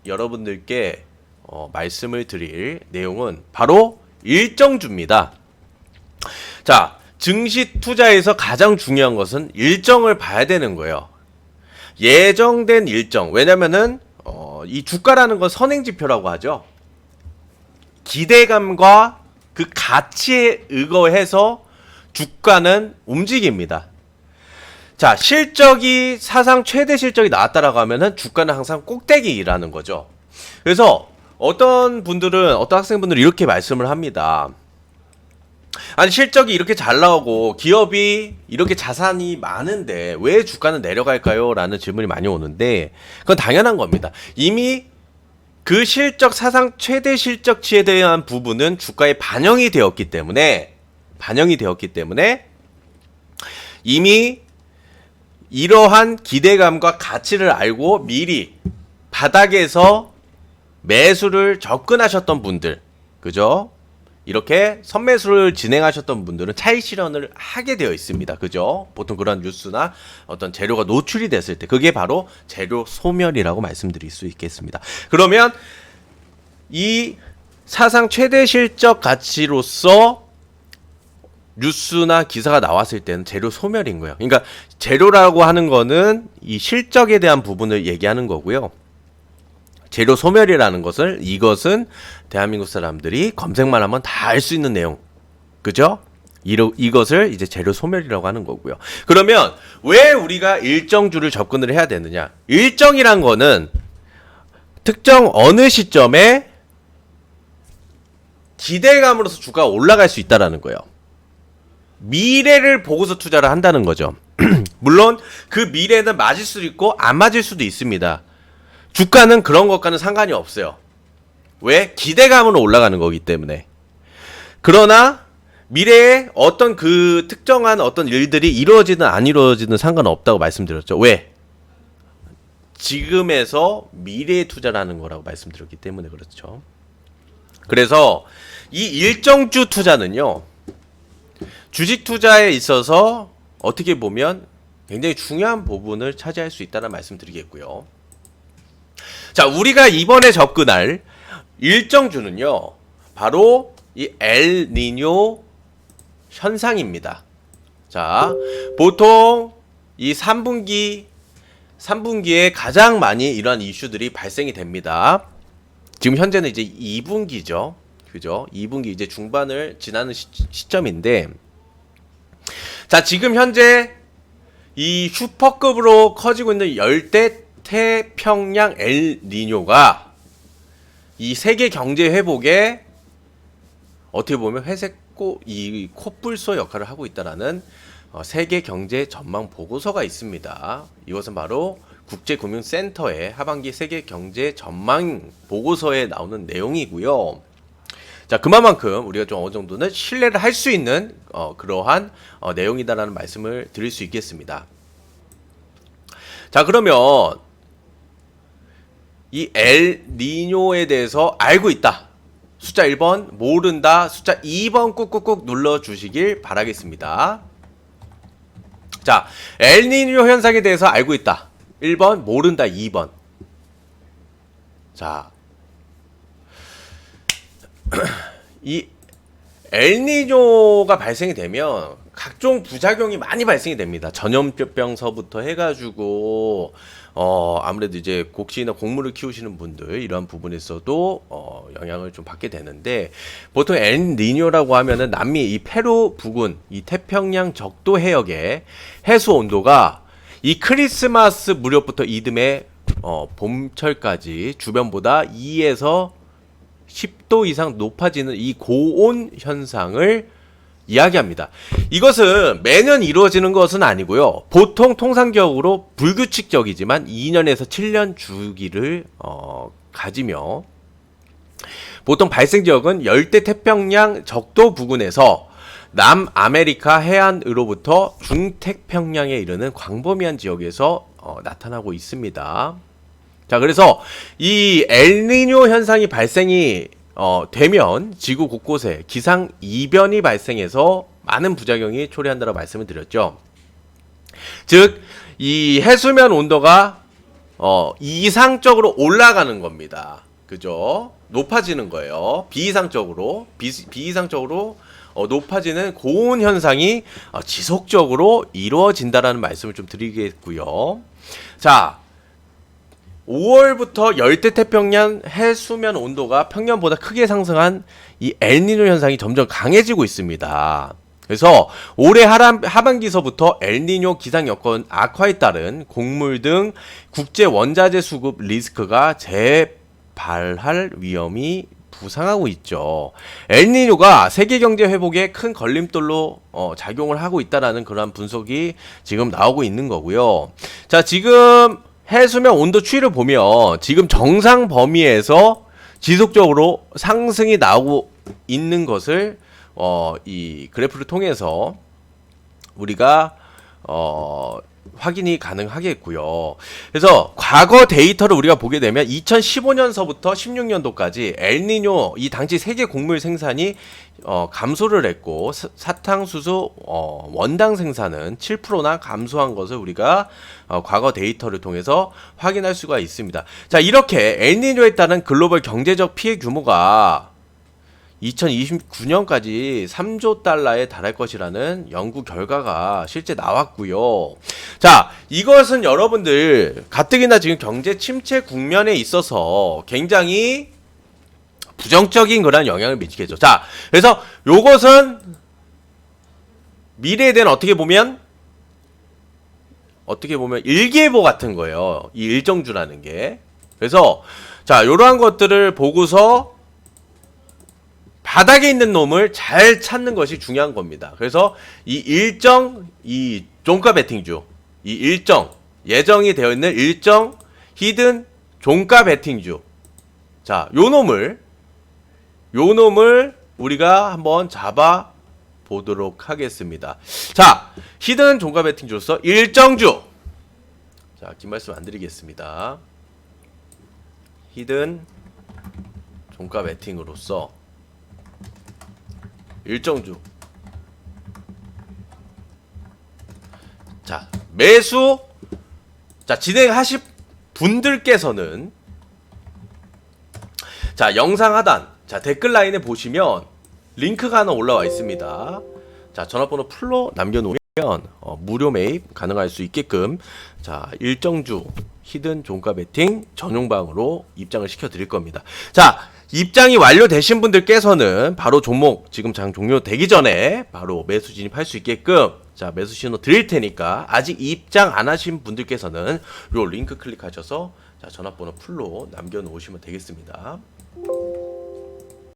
여러분들께 말씀을 드릴 내용은 바로 일정주입니다. 자, 증시 투자에서 가장 중요한 것은 일정을 봐야 되는 거예요. 예정된 일정. 왜냐면은 이 주가라는 건 선행지표라고 하죠. 기대감과 그 가치에 의거해서 주가는 움직입니다. 자, 실적이 사상 최대 실적이 나왔다라고 하면은 주가는 항상 꼭대기라는 거죠. 그래서 어떤 학생분들은 이렇게 말씀을 합니다. 아니, 실적이 이렇게 잘 나오고 기업이 이렇게 자산이 많은데 왜 주가는 내려갈까요? 라는 질문이 많이 오는데 그건 당연한 겁니다. 이미 그 실적, 사상 최대 실적치에 대한 부분은 주가에 반영이 되었기 때문에 이미 이러한 기대감과 가치를 알고 미리 바닥에서 매수를 접근하셨던 분들, 그죠? 이렇게 선매수를 진행하셨던 분들은 차익 실현을 하게 되어 있습니다. 그죠? 보통 그런 뉴스나 어떤 재료가 노출이 됐을 때 그게 바로 재료 소멸이라고 말씀드릴 수 있겠습니다. 그러면 이 사상 최대 실적 가치로서 뉴스나 기사가 나왔을 때는 재료 소멸인 거예요. 그러니까 재료라고 하는 거는 이 실적에 대한 부분을 얘기하는 거고요. 재료 소멸이라는 이것은 대한민국 사람들이 검색만 하면 다 알 수 있는 내용. 그죠? 이것을 이제 재료 소멸이라고 하는 거고요. 그러면 왜 우리가 일정주를 접근을 해야 되느냐? 일정이란 거는 특정 어느 시점에 기대감으로서 주가가 올라갈 수 있다라는 거예요. 미래를 보고서 투자를 한다는 거죠. 물론 그 미래는 맞을 수도 있고 안 맞을 수도 있습니다. 주가는 그런 것과는 상관이 없어요. 왜? 기대감으로 올라가는 거기 때문에. 그러나 미래에 어떤 그 특정한 어떤 일들이 이루어지든 안 이루어지든 상관없다고 말씀드렸죠. 왜? 지금에서 미래에 투자를 하는 거라고 말씀드렸기 때문에 그렇죠. 그래서 이 일정주 투자는요, 주식 투자에 있어서 어떻게 보면 굉장히 중요한 부분을 차지할 수 있다는 말씀드리겠고요. 자, 우리가 이번에 접근할 일정주는요, 바로 이 엘니뇨 현상입니다. 자, 보통 이 3분기에 가장 많이 이러한 이슈들이 발생이 됩니다. 지금 현재는 이제 2분기죠. 그죠? 2분기 이제 중반을 지나는 시점인데, 자, 지금 현재 이 슈퍼급으로 커지고 있는 열대 태평양 엘니뇨가 이 세계 경제 회복에 어떻게 보면 이 콧불소 역할을 하고 있다라는 세계 경제 전망 보고서가 있습니다. 이것은 바로 국제금융센터의 하반기 세계 경제 전망 보고서에 나오는 내용이고요. 자, 그만큼 우리가 좀 어느 정도는 신뢰를 할 수 있는 그러한 내용이다라는 말씀을 드릴 수 있겠습니다. 자, 그러면 이 엘니뇨에 대해서 알고 있다. 숫자 1번 모른다. 숫자 2번 꾹꾹꾹 눌러주시길 바라겠습니다. 자, 엘니뇨 현상에 대해서 알고 있다. 1번 모른다. 2번. 자, 이 엘니뇨가 발생이 되면 각종 부작용이 많이 발생이 됩니다. 전염병서부터 해가지고 아무래도 이제 곡식이나 곡물을 키우시는 분들 이러한 부분에서도 영향을 좀 받게 되는데, 보통 엘니뇨라고 하면은 남미 이 페루 부근 이 태평양 적도 해역의 해수 온도가 이 크리스마스 무렵부터 이듬해 봄철까지 주변보다 2에서 10도 이상 높아지는 이 고온 현상을 이야기합니다. 이것은 매년 이루어지는 것은 아니고요. 보통 통상적으로 불규칙적이지만 2년에서 7년 주기를 가지며, 보통 발생 지역은 열대 태평양 적도 부근에서 남아메리카 해안으로부터 중태평양에 이르는 광범위한 지역에서 나타나고 있습니다. 자, 그래서 이 엘니뇨 현상이 발생이 되면 지구 곳곳에 기상 이변이 발생해서 많은 부작용이 초래한다고 말씀을 드렸죠. 즉, 이 해수면 온도가 이상적으로 올라가는 겁니다. 그죠? 높아지는 거예요. 비이상적으로 높아지는 고온 현상이 지속적으로 이루어진다라는 말씀을 좀 드리겠고요. 자, 5월부터 열대태평양 해수면 온도가 평년보다 크게 상승한 이 엘니뇨 현상이 점점 강해지고 있습니다. 그래서 올해 하반기서부터 엘니뇨 기상 여건 악화에 따른 곡물 등 국제 원자재 수급 리스크가 재발할 위험이 부상하고 있죠. 엘니뇨가 세계 경제 회복에 큰 걸림돌로 작용을 하고 있다라는 그러한 분석이 지금 나오고 있는 거고요. 자, 지금 해수면 온도 추이를 보면 지금 정상 범위에서 지속적으로 상승이 나오고 있는 것을 이 그래프를 통해서 우리가 확인이 가능하겠고요. 그래서 과거 데이터를 우리가 보게 되면 2015년서부터 16년도까지 엘니뇨 이 당시 세계 곡물 생산이 감소를 했고 사탕수수 원당 생산은 7%나 감소한 것을 우리가 과거 데이터를 통해서 확인할 수가 있습니다. 자, 이렇게 엘니뇨에 따른 글로벌 경제적 피해 규모가 2029년까지 3조 달러에 달할 것이라는 연구 결과가 실제 나왔고요. 자, 이것은 여러분들 가뜩이나 지금 경제 침체 국면에 있어서 굉장히 부정적인 그런 영향을 미치겠죠. 자, 그래서 요것은 미래에 대한 어떻게 보면 일기예보 같은 거예요. 이 일정주라는 게. 그래서 자, 요러한 것들을 보고서 바닥에 있는 놈을 잘 찾는 것이 중요한 겁니다. 그래서 이 종가 베팅주, 예정이 되어 있는 일정 히든 종가 베팅주. 자, 요 놈을 우리가 한번 잡아 보도록 하겠습니다. 자, 히든 종가 베팅주로서 일정주. 자, 긴 말씀 안 드리겠습니다. 히든 종가 베팅으로서 일정주. 자, 매수. 자, 진행하실 분들께서는 자, 영상 하단 자, 댓글 라인에 보시면 링크가 하나 올라와 있습니다. 자, 전화번호 풀로 남겨놓으면 무료 매입 가능할 수 있게끔 자, 일정주 히든 종가 베팅 전용방으로 입장을 시켜 드릴 겁니다. 자, 입장이 완료되신 분들께서는 바로 종목 지금 장 종료되기 전에 바로 매수 진입할 수 있게끔 자, 매수 신호 드릴 테니까 아직 입장 안 하신 분들께서는 요 링크 클릭하셔서 자, 전화번호 풀로 남겨 놓으시면 되겠습니다.